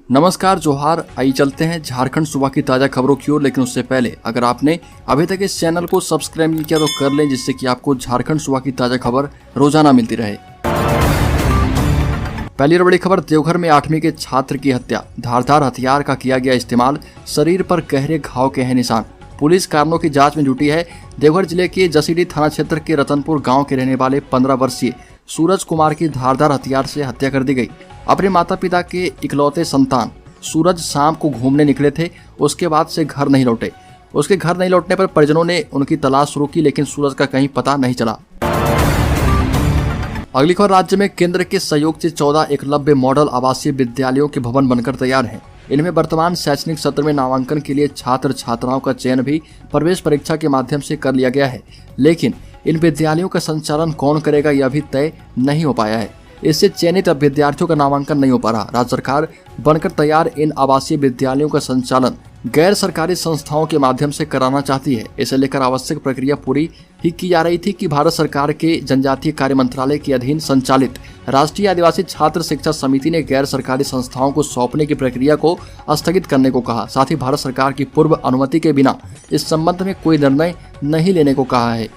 नमस्कार जोहार। आइए चलते हैं झारखंड सुबह की ताज़ा खबरों की ओर, लेकिन उससे पहले अगर आपने अभी तक इस चैनल को सब्सक्राइब नहीं किया तो कर लें, जिससे कि आपको झारखंड सुबह की ताज़ा खबर रोजाना मिलती रहे। पहली और बड़ी खबर, देवघर में 8वीं के छात्र की हत्या, धारदार हथियार का किया गया इस्तेमाल, शरीर पर गहरे घाव के हैं निशान। पुलिस कारणों की जांच में जुटी है। देवघर जिले के जसीडीह थाना क्षेत्र के रतनपुर गांव के रहने वाले 15 वर्षीय सूरज कुमार की धारदार हथियार से हत्या कर दी गई। अपने माता पिता के इकलौते संतान सूरज शाम को घूमने निकले थे, उसके बाद से घर नहीं लौटे। उसके घर नहीं लौटने पर परिजनों ने उनकी तलाश शुरू की, लेकिन सूरज का कहीं पता नहीं चला। अगली खबर, राज्य में केंद्र के सहयोग से 14 एकलव्य मॉडल आवासीय विद्यालयों के भवन बनकर तैयार हैं। इनमें वर्तमान शैक्षणिक सत्र में नामांकन के लिए छात्र छात्राओं का चयन भी प्रवेश परीक्षा के माध्यम से कर लिया गया है, लेकिन इन विद्यालयों का संचालन कौन करेगा यह भी तय नहीं हो पाया है। इससे चयनित विद्यार्थियों का नामांकन नहीं हो पा रहा। राज्य सरकार बनकर तैयार इन आवासीय विद्यालयों का संचालन गैर सरकारी संस्थाओं के माध्यम से कराना चाहती है। इसे लेकर आवश्यक प्रक्रिया पूरी ही की जा रही थी कि भारत सरकार के जनजातीय कार्य मंत्रालय के अधीन संचालित राष्ट्रीय आदिवासी छात्र शिक्षा समिति ने गैर सरकारी संस्थाओं को सौंपने की प्रक्रिया को स्थगित करने को कहा। साथ ही भारत सरकार की पूर्व अनुमति के बिना इस संबंध में कोई निर्णय नहीं लेने को कहा है।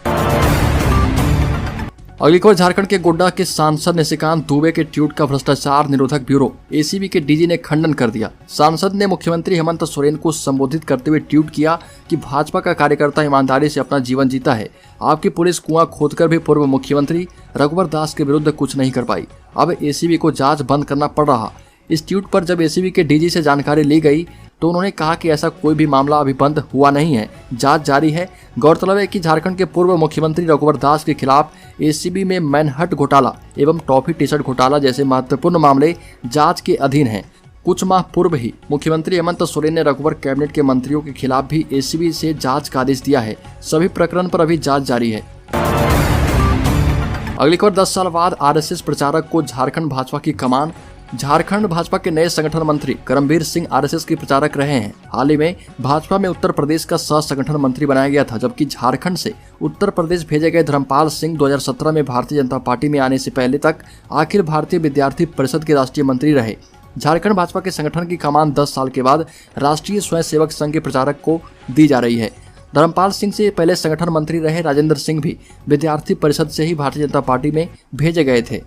अगली खबर, झारखंड के गोड्डा के सांसद निशिकांत दुबे के ट्वीट का भ्रष्टाचार निरोधक ब्यूरो एसीबी के डीजी ने खंडन कर दिया। सांसद ने मुख्यमंत्री हेमंत सोरेन को संबोधित करते हुए ट्वीट किया कि भाजपा का कार्यकर्ता ईमानदारी से अपना जीवन जीता है। आपकी पुलिस कुआं खोदकर भी पूर्व मुख्यमंत्री रघुवर दास के विरुद्ध कुछ नहीं कर पाई। अब एसीबी को जांच बंद करना पड़ रहा। इस ट्वीट पर जब एसीबी के डीजी से जानकारी ली गई तो उन्होंने कहा कि ऐसा कोई भी मामला अभी बंद हुआ नहीं है, जांच जारी है। गौरतलब है कि झारखंड के पूर्व मुख्यमंत्री रघुवर दास के खिलाफ एसीबी में मैनहट्ट घोटाला एवं टॉफी टी शर्ट घोटाला जैसे महत्वपूर्ण मामले जांच के अधीन हैं। कुछ माह पूर्व ही मुख्यमंत्री हेमंत सोरेन ने रघुवर कैबिनेट के मंत्रियों के खिलाफ भी एसीबी से जाँच का आदेश दिया है। सभी प्रकरण पर अभी जाँच जारी है। अगली खबर, 10 साल बाद आरएसएस प्रचारक को झारखंड भाजपा की कमान। झारखंड भाजपा के नए संगठन मंत्री करमबीर सिंह आरएसएस के प्रचारक रहे हैं। हाल ही में भाजपा में उत्तर प्रदेश का सह संगठन मंत्री बनाया गया था, जबकि झारखंड से उत्तर प्रदेश भेजे गए धर्मपाल सिंह 2017 में भारतीय जनता पार्टी में आने से पहले तक अखिल भारतीय विद्यार्थी परिषद के राष्ट्रीय मंत्री रहे। झारखंड भाजपा के संगठन की कमान 10 साल के बाद राष्ट्रीय स्वयंसेवक संघ के प्रचारक को दी जा रही है। धर्मपाल सिंह से पहले संगठन मंत्री रहे राजेंद्र सिंह भी विद्यार्थी परिषद से ही भारतीय जनता पार्टी में भेजे गए थे।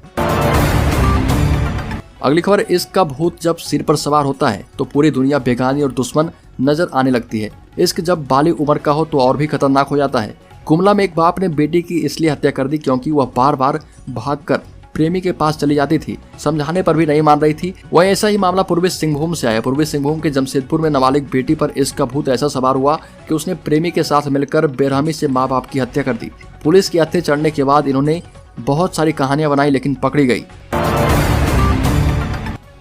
अगली खबर, इसका भूत जब सिर पर सवार होता है तो पूरी दुनिया बेगानी और दुश्मन नजर आने लगती है। इश्क जब बालिग उम्र का हो तो और भी खतरनाक हो जाता है। गुमला में एक बाप ने बेटी की इसलिए हत्या कर दी क्योंकि वह बार बार भागकर प्रेमी के पास चली जाती थी, समझाने पर भी नहीं मान रही थी। वह ऐसा ही मामला पूर्वी सिंहभूम से आया। पूर्वी सिंहभूम के जमशेदपुर में नाबालिग बेटी पर इश्क का भूत ऐसा सवार हुआ कि उसने प्रेमी के साथ मिलकर बेरहमी से माँ बाप की हत्या कर दी। पुलिस के हत्थे चढ़ने के बाद इन्होंने बहुत सारी कहानियां बनाई, लेकिन पकड़ी गई।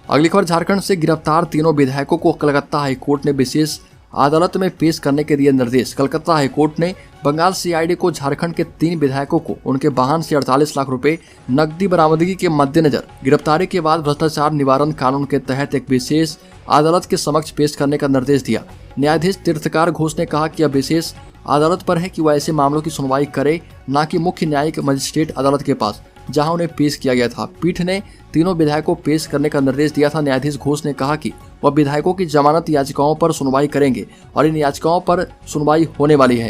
अगली खबर, झारखंड से गिरफ्तार तीनों विधायकों को कलकत्ता हाईकोर्ट ने विशेष अदालत में पेश करने के दिए निर्देश। कलकत्ता हाईकोर्ट ने बंगाल सीआईडी को झारखंड के 3 विधायकों को उनके वाहन से 48 लाख रुपए नकदी बरामदगी के मद्देनजर गिरफ्तारी के बाद भ्रष्टाचार निवारण कानून के तहत एक विशेष अदालत के समक्ष पेश करने का निर्देश दिया। न्यायाधीश तीर्थकार घोष ने कहा कि यह विशेष अदालत पर है कि वह ऐसे मामलों की सुनवाई करे, न कि मुख्य न्यायिक मजिस्ट्रेट अदालत के पास जहां उन्हें पेश किया गया था। पीठ ने तीनों विधायकों को पेश करने का निर्देश दिया था। न्यायाधीश घोष ने कहा कि वह विधायकों की जमानत याचिकाओं पर सुनवाई करेंगे और इन याचिकाओं पर सुनवाई होने वाली है।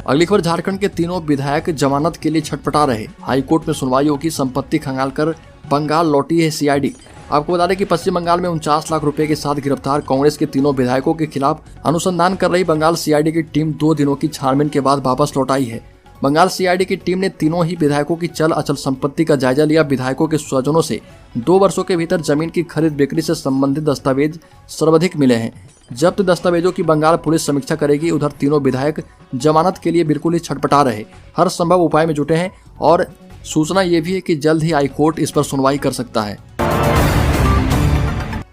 अगली खबर, झारखंड के तीनों विधायक जमानत के लिए छटपटा रहे। हाईकोर्ट में सुनवाई होगी। संपत्ति खंगालकर बंगाल लौटी है सीआईडी। आपको बता दें कि पश्चिम बंगाल में 49 लाख रुपए के साथ गिरफ्तार कांग्रेस के तीनों विधायकों के खिलाफ अनुसंधान कर रही बंगाल सीआईडी की टीम 2 दिनों की छानबीन के बाद वापस लौट आई है। बंगाल सीआईडी की टीम ने तीनों ही विधायकों की चल अचल संपत्ति का जायजा लिया। विधायकों के स्वजनों से 2 वर्षों के भीतर जमीन की खरीद बिक्री से संबंधित दस्तावेज सर्वाधिक मिले हैं। जब्त दस्तावेजों की बंगाल पुलिस समीक्षा करेगी। उधर तीनों विधायक जमानत के लिए बिल्कुल ही छटपटा रहे, हर संभव उपाय में जुटे हैं और सूचना ये भी है कि जल्द ही हाईकोर्ट इस पर सुनवाई कर सकता है।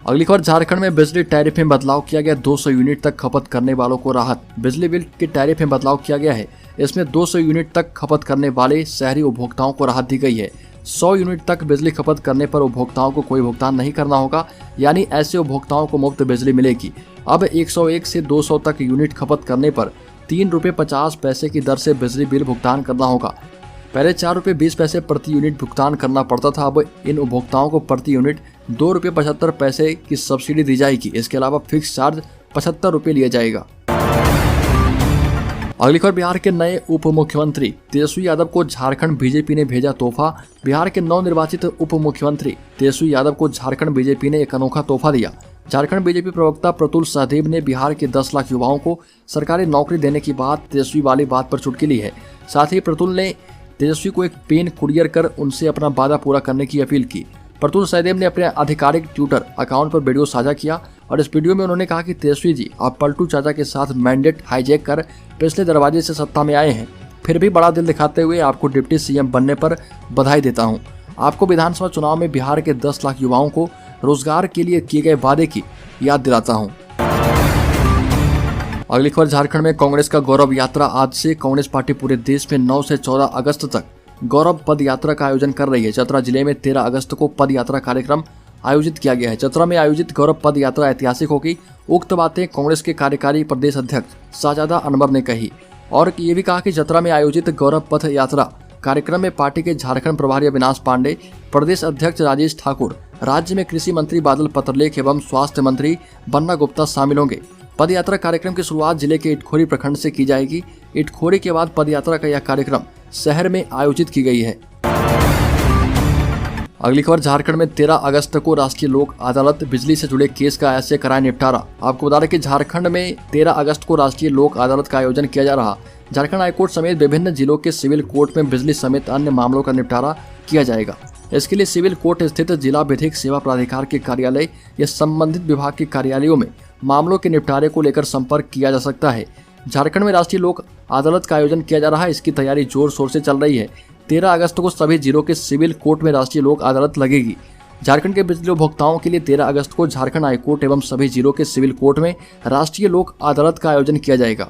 अगली खबर, झारखंड में बिजली टैरिफ में बदलाव किया गया। 200 यूनिट तक खपत करने वालों को राहत। बिजली बिल के टैरिफ में बदलाव किया गया है। इसमें 200 यूनिट तक खपत करने वाले शहरी उपभोक्ताओं को राहत दी गई है। 100 यूनिट तक बिजली खपत करने पर उपभोक्ताओं को कोई भुगतान नहीं करना होगा, यानी ऐसे उपभोक्ताओं को मुफ्त बिजली मिलेगी। अब 101 से 200 तक यूनिट खपत करने पर 3 रुपये 50 पैसे की दर से बिजली बिल भुगतान करना होगा। पहले 4 रुपये 20 पैसे प्रति यूनिट भुगतान करना पड़ता था। अब इन उपभोक्ताओं को प्रति यूनिट ₹2.75 की सब्सिडी दी जाएगी। इसके अलावा फिक्स चार्ज ₹75 लिया जाएगा। अगली खबर, बिहार के नए उप मुख्यमंत्री तेजस्वी यादव को झारखंड बीजेपी ने भेजा तोहफा। बिहार के नवनिर्वाचित उप मुख्यमंत्री तेजस्वी यादव को झारखंड बीजेपी ने एक अनोखा तोहफा दिया। झारखंड बीजेपी प्रवक्ता प्रतुल सहदेव ने बिहार के 10 लाख युवाओं को सरकारी नौकरी देने की बात तेजस्वी वाली बात पर चुटकी ली है। साथ ही प्रतुल ने तेजस्वी को एक पेन कुरियर कर उनसे अपना वादा पूरा करने की अपील की। प्रतुल सहदेव ने अपने आधिकारिक ट्विटर अकाउंट पर वीडियो साझा किया और इस वीडियो में उन्होंने कहा कि तेजस्वी जी, आप पलटू चाचा के साथ मैंडेट हाईजैक कर पिछले दरवाजे से सत्ता में आए हैं, फिर भी बड़ा दिल दिखाते हुए आपको डिप्टी सीएम बनने पर बधाई देता हूं। आपको विधानसभा चुनाव में बिहार के 10 लाख युवाओं को रोजगार के लिए किए गए वादे की याद दिलाता हूं। अगली खबर, झारखंड में कांग्रेस का गौरव यात्रा। आज से कांग्रेस पार्टी पूरे देश में 9 से 14 अगस्त तक गौरव पद यात्रा का आयोजन कर रही है। चतरा जिले में 13 अगस्त को पद यात्रा कार्यक्रम आयोजित किया गया है। चतरा में आयोजित गौरव पद यात्रा ऐतिहासिक होगी। उक्त बातें कांग्रेस के कार्यकारी प्रदेश अध्यक्ष शाहजादा अनवर ने कही और ये भी कहा कि चतरा में आयोजित गौरव पथ यात्रा कार्यक्रम में पार्टी के झारखंड प्रभारी अविनाश पांडे, प्रदेश अध्यक्ष राजेश ठाकुर, राज्य में कृषि मंत्री बादल पत्रलेख एवं स्वास्थ्य मंत्री बन्ना गुप्ता शामिल होंगे। पद यात्रा कार्यक्रम की शुरुआत जिले के इटखोरी प्रखंड से की जाएगी। इटखोरी के बाद पद यात्रा का यह कार्यक्रम शहर में आयोजित की गई है। अगली खबर, झारखंड में 13 अगस्त को राष्ट्रीय लोक अदालत, बिजली से जुड़े केस का ऐसे कराए निपटारा। आपको बता दें कि झारखंड में 13 अगस्त को राष्ट्रीय लोक अदालत का आयोजन किया जा रहा। झारखंड हाईकोर्ट समेत विभिन्न जिलों के सिविल कोर्ट में बिजली समेत अन्य मामलों का निपटारा किया जाएगा। इसके लिए सिविल कोर्ट स्थित जिला विधिक सेवा प्राधिकार के कार्यालय या संबंधित विभाग के कार्यालयों में मामलों के निपटारे को लेकर संपर्क किया जा सकता है। झारखंड में राष्ट्रीय लोक अदालत का आयोजन किया जा रहा है। इसकी तैयारी जोर शोर से चल रही है। 13 अगस्त को सभी जिलों के सिविल कोर्ट में राष्ट्रीय लोक अदालत लगेगी। झारखंड के बिजली उपभोक्ताओं के लिए 13 अगस्त को झारखंड हाईकोर्ट एवं सभी जिलों के सिविल कोर्ट में राष्ट्रीय लोक अदालत का आयोजन किया जाएगा।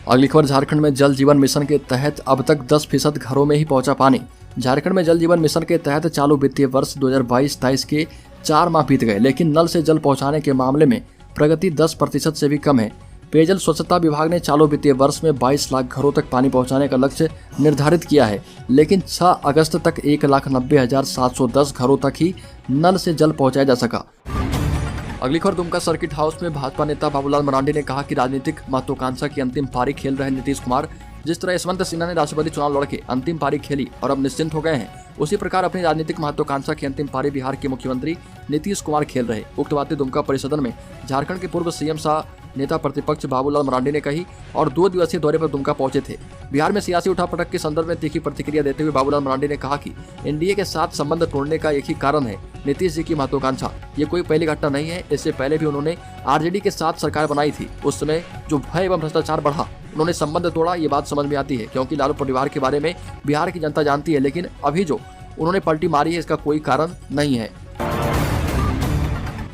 अगली खबर, झारखंड में जल जीवन मिशन के तहत अब तक 10% घरों में ही पहुंचा पानी। झारखंड में जल जीवन मिशन के तहत चालू वित्तीय वर्ष 2022-23 के 4 माह बीत गए, लेकिन नल से जल पहुंचाने के मामले में प्रगति 10% से भी कम है। पेयजल स्वच्छता विभाग ने चालू वित्तीय वर्ष में 22 लाख घरों तक पानी पहुंचाने का लक्ष्य निर्धारित किया है, लेकिन 6 अगस्त तक 1,90,710 घरों तक ही नल से जल पहुंचाया जा सका। अगली खबर, दुमका सर्किट हाउस में भाजपा नेता बाबूलाल मरांडी ने कहा कि राजनीतिक महत्वाकांक्षा की अंतिम पारी खेल रहे नीतीश कुमार। जिस तरह यशवंत सिन्हा ने राष्ट्रपति चुनाव लड़के अंतिम पारी खेली और अब निश्चिंत हो गए हैं, उसी प्रकार अपनी राजनीतिक महत्वाकांक्षा की अंतिम पारी बिहार के मुख्यमंत्री नीतीश कुमार खेल रहे। उक्त बातें दुमका परिसदन में झारखंड के पूर्व सीएम सह नेता प्रतिपक्ष बाबूलाल मरांडी ने कही और 2 दिवसीय दौरे पर दुमका पहुंचे थे। बिहार में सियासी उठापटक के संदर्भ में तीखी प्रतिक्रिया देते हुए बाबूलाल मरांडी ने कहा कि एनडीए के साथ संबंध तोड़ने का एक ही कारण है, नीतीश जी की महत्वाकांक्षा। ये कोई पहली घटना नहीं है। इससे पहले भी उन्होंने आरजेडी के साथ सरकार बनाई थी। उस समय जो भय एवं भ्रष्टाचार बढ़ा, उन्होंने संबंध तोड़ा। ये बात समझ में आती है क्योंकि लालू परिवार के बारे में बिहार की जनता जानती है, लेकिन अभी जो उन्होंने पलटी मारी है इसका कोई कारण नहीं है।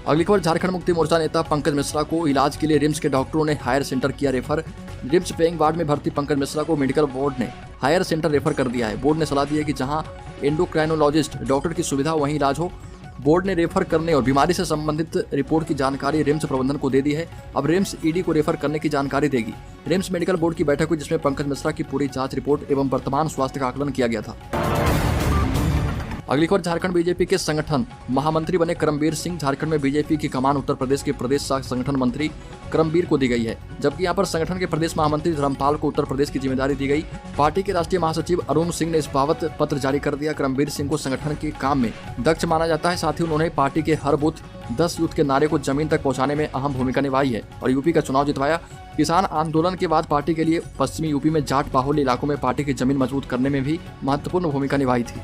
अगली खबर, झारखंड मुक्ति मोर्चा नेता पंकज मिश्रा को इलाज के लिए रिम्स के डॉक्टरों ने हायर सेंटर किया रेफर। रिम्स पेइंग वार्ड में भर्ती पंकज मिश्रा को मेडिकल बोर्ड ने हायर सेंटर रेफर कर दिया है। बोर्ड ने सलाह दी है कि जहां एंडोक्राइनोलॉजिस्ट डॉक्टर की सुविधा वहीं इलाज हो। बोर्ड ने रेफर करने और बीमारी से संबंधित रिपोर्ट की जानकारी रिम्स प्रबंधन को दे दी है। अब रिम्स ईडी को रेफर करने की जानकारी देगी। रिम्स मेडिकल बोर्ड की बैठक हुई जिसमें पंकज मिश्रा की पूरी जांच रिपोर्ट एवं वर्तमान स्वास्थ्य का आकलन किया गया था। अगली खबर, झारखंड बीजेपी के संगठन महामंत्री बने करमबीर सिंह। झारखंड में बीजेपी की कमान उत्तर प्रदेश के प्रदेश संगठन मंत्री करमबीर को दी गई है, जबकि यहां पर संगठन के प्रदेश महामंत्री धर्मपाल को उत्तर प्रदेश की जिम्मेदारी दी गई। पार्टी के राष्ट्रीय महासचिव अरुण सिंह ने इस बाबत पत्र जारी कर दिया। करमबीर सिंह को संगठन के काम में दक्ष माना जाता है। साथ ही उन्होंने पार्टी के हर बूथ 10 यूथ के नारे को जमीन तक पहुंचाने में अहम भूमिका निभाई है और यूपी का चुनाव जितवाया। किसान आंदोलन के बाद पार्टी के लिए पश्चिमी यूपी में जाट बाहुल्य इलाकों में पार्टी की जमीन मजबूत करने में भी महत्वपूर्ण भूमिका निभाई थी।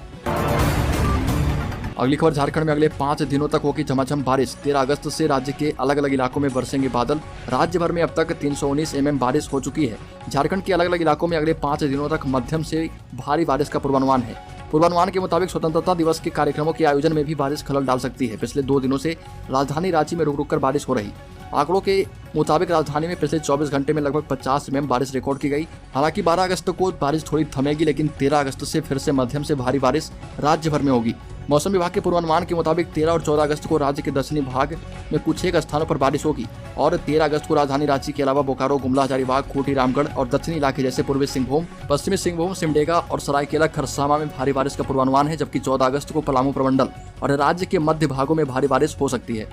अगली खबर, झारखंड में अगले 5 दिनों तक होगी झमाझम बारिश। 13 अगस्त से राज्य के अलग अलग इलाकों में बरसेंगे बादल। राज्य भर में अब तक 319 mm बारिश हो चुकी है। झारखंड के अलग अलग इलाकों में अगले 5 दिनों तक मध्यम से भारी बारिश का पूर्वानुमान है। पूर्वानुमान के मुताबिक स्वतंत्रता दिवस के कार्यक्रमों के आयोजन में भी बारिश खलल डाल सकती है। पिछले 2 दिनों से राजधानी रांची में रुक रुक कर बारिश हो रही। आंकड़ों के मुताबिक राजधानी में पिछले 24 घंटे में लगभग 50 mm बारिश रिकॉर्ड की गई। हालांकि 12 अगस्त को बारिश थोड़ी थमेगी, लेकिन 13 अगस्त से फिर से मध्यम से भारी बारिश राज्य भर में होगी। मौसम विभाग के पूर्वानुमान के मुताबिक 13 और 14 अगस्त को राज्य के दक्षिणी भाग में कुछ एक स्थानों पर बारिश होगी और 13 अगस्त को राजधानी रांची के अलावा बोकारो, गुमला, हजारीबाग, खूंटी, रामगढ़ और दक्षिणी इलाके जैसे पूर्वी सिंहभूम, पश्चिमी सिंहभूम, सिमडेगा और सरायकेला खरसावां में भारी बारिश का पूर्वानुमान है, जबकि 14 अगस्त को पलामू प्रमंडल और राज्य के मध्य भागों में भारी बारिश हो सकती है।